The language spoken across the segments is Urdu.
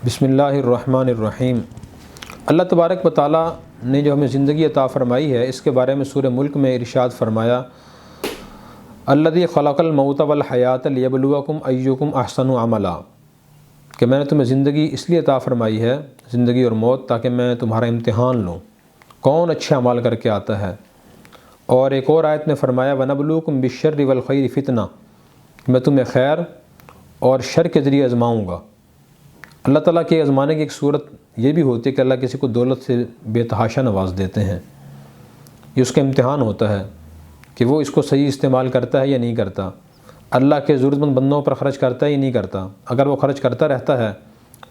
بسم اللہ الرحمن الرحیم۔ اللہ تبارک و تعالیٰ نے جو ہمیں زندگی عطا فرمائی ہے، اس کے بارے میں سورہ ملک میں ارشاد فرمایا، الذی خلق الموت والحیات لیبلوکم ایکم احسن عملا، کہ میں نے تمہیں زندگی اس لیے عطا فرمائی ہے، زندگی اور موت، تاکہ میں تمہارا امتحان لوں کون اچھے اعمال کر کے آتا ہے۔ اور ایک اور آیت میں فرمایا وَنَبْلُوكُمْ بِالشَّرِّ وَالْخَيْرِ فِتْنَةً، میں تمہیں خیر اور شر کے ذریعے آزماؤں گا۔ اللہ تعالیٰ کے آزمانے کی ایک صورت یہ بھی ہوتی ہے کہ اللہ کسی کو دولت سے بے تحاشا نواز دیتے ہیں، یہ اس کا امتحان ہوتا ہے کہ وہ اس کو صحیح استعمال کرتا ہے یا نہیں کرتا، اللہ کے ضرورت مند بندوں پر خرچ کرتا ہے یا نہیں کرتا۔ اگر وہ خرچ کرتا رہتا ہے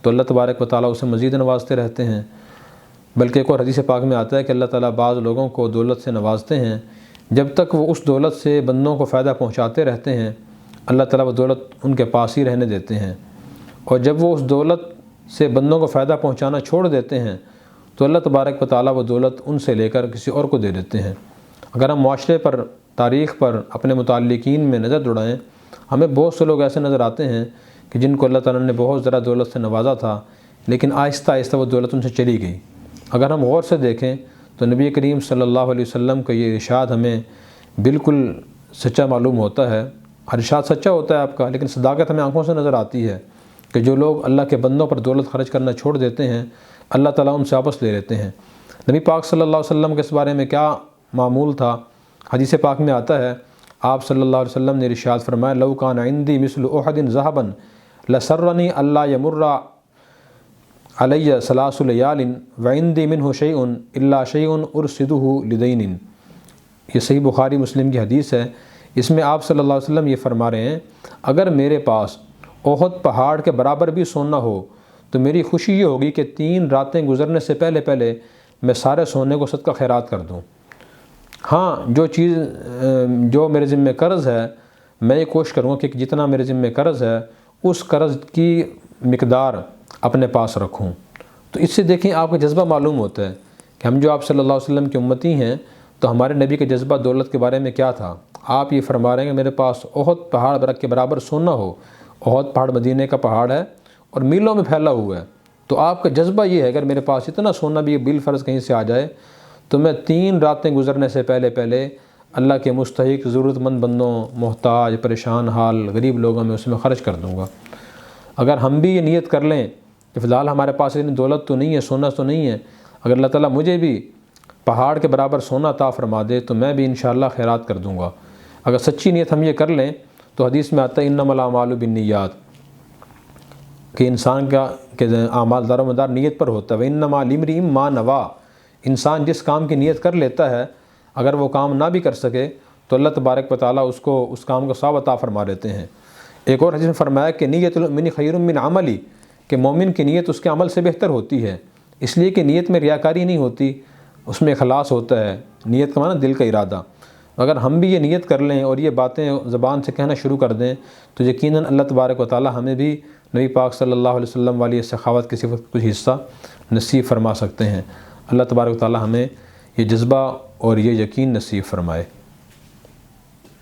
تو اللہ تبارک و تعالیٰ اسے مزید نوازتے رہتے ہیں۔ بلکہ ایک اور حدیث پاک میں آتا ہے کہ اللہ تعالیٰ بعض لوگوں کو دولت سے نوازتے ہیں، جب تک وہ اس دولت سے بندوں کو فائدہ پہنچاتے رہتے ہیں اللہ تعالیٰ وہ دولت ان کے پاس ہی رہنے دیتے ہیں، اور جب وہ اس دولت سے بندوں کو فائدہ پہنچانا چھوڑ دیتے ہیں تو اللہ تبارک و تعالیٰ وہ دولت ان سے لے کر کسی اور کو دے دیتے ہیں۔ اگر ہم معاشرے پر، تاریخ پر، اپنے متعلقین میں نظر دوڑائیں، ہمیں بہت سے لوگ ایسے نظر آتے ہیں کہ جن کو اللہ تعالیٰ نے بہت ذرا دولت سے نوازا تھا، لیکن آہستہ آہستہ وہ دولت ان سے چلی گئی۔ اگر ہم غور سے دیکھیں تو نبی کریم صلی اللہ علیہ وسلم کا یہ ارشاد ہمیں بالکل سچا معلوم ہوتا ہے۔ ارشاد سچا ہوتا ہے آپ کا، لیکن صداقت ہمیں آنکھوں سے نظر آتی ہے کہ جو لوگ اللہ کے بندوں پر دولت خرچ کرنا چھوڑ دیتے ہیں اللہ تعالیٰ ان سے واپس لے لیتے ہیں۔ نبی پاک صلی اللہ علیہ وسلم کے اس بارے میں کیا معمول تھا؟ حدیث پاک میں آتا ہے، آپ صلی اللہ علیہ وسلم نے ارشاد فرمایا لو کان عندی مثل احد ذهبا لسرنی اللہ یمر علی ثلاث لیال وعندی منہ شیء الا شیء ارصدہ لدین۔ یہ صحیح بخاری مسلم کی حدیث ہے۔ اس میں آپ صلی اللہ علیہ وسلم یہ فرما رہے ہیں، اگر میرے پاس احد پہاڑ کے برابر بھی سونا ہو تو میری خوشی یہ ہوگی کہ 3 راتیں گزرنے سے پہلے پہلے میں سارے سونے کو صدقہ خیرات کر دوں۔ ہاں، جو میرے ذمہ قرض ہے میں یہ کوشش کروں گا کہ جتنا میرے ذمہ قرض ہے اس قرض کی مقدار اپنے پاس رکھوں۔ تو اس سے دیکھیں آپ کا جذبہ معلوم ہوتا ہے کہ ہم جو آپ صلی اللہ علیہ وسلم کی امتی ہیں تو ہمارے نبی کا جذبہ دولت کے بارے میں کیا تھا۔ آپ یہ فرما رہے ہیں کہ میرے پاس احد پہاڑ کے برابر سونا ہو، احد پہاڑ مدینے کا پہاڑ ہے اور میلوں میں پھیلا ہوا ہے، تو آپ کا جذبہ یہ ہے اگر میرے پاس اتنا سونا بھی بالفرض کہیں سے آ جائے تو میں 3 راتیں گزرنے سے پہلے پہلے اللہ کے مستحق ضرورت مند بندوں، محتاج، پریشان حال، غریب لوگوں میں اس میں خرچ کر دوں گا۔ اگر ہم بھی یہ نیت کر لیں کہ فی الحال ہمارے پاس اتنی دولت تو نہیں ہے، سونا تو نہیں ہے، اگر اللہ تعالیٰ مجھے بھی پہاڑ کے برابر سونا عطا فرما دے تو میں بھی انشاءاللہ خیرات کر دوں گا۔ اگر سچی نیت ہم یہ کر لیں تو حدیث میں آتا ہے انما الاعمال بالنیات، کہ انسان کا اعمال دار و مدار نیت پر ہوتا ہے۔ وانما لامرئ ما نویٰ، انسان جس کام کی نیت کر لیتا ہے اگر وہ کام نہ بھی کر سکے تو اللہ تبارک و تعالیٰ اس کو اس کام کو ثواب عطا فرما دیتے ہیں۔ ایک اور حدیث میں فرمایا کہ نیت المؤمن خیر من عملی، کہ مومن کی نیت اس کے عمل سے بہتر ہوتی ہے، اس لیے کہ نیت میں ریاکاری نہیں ہوتی، اس میں اخلاص ہوتا ہے۔ نیت کا معنی دل کا ارادہ۔ اگر ہم بھی یہ نیت کر لیں اور یہ باتیں زبان سے کہنا شروع کر دیں تو یقیناً اللہ تبارک و تعالیٰ ہمیں بھی نبی پاک صلی اللہ علیہ وسلم والی سخاوت کی صفت کچھ حصہ نصیب فرما سکتے ہیں۔ اللہ تبارک و تعالیٰ ہمیں یہ جذبہ اور یہ یقین نصیب فرمائے۔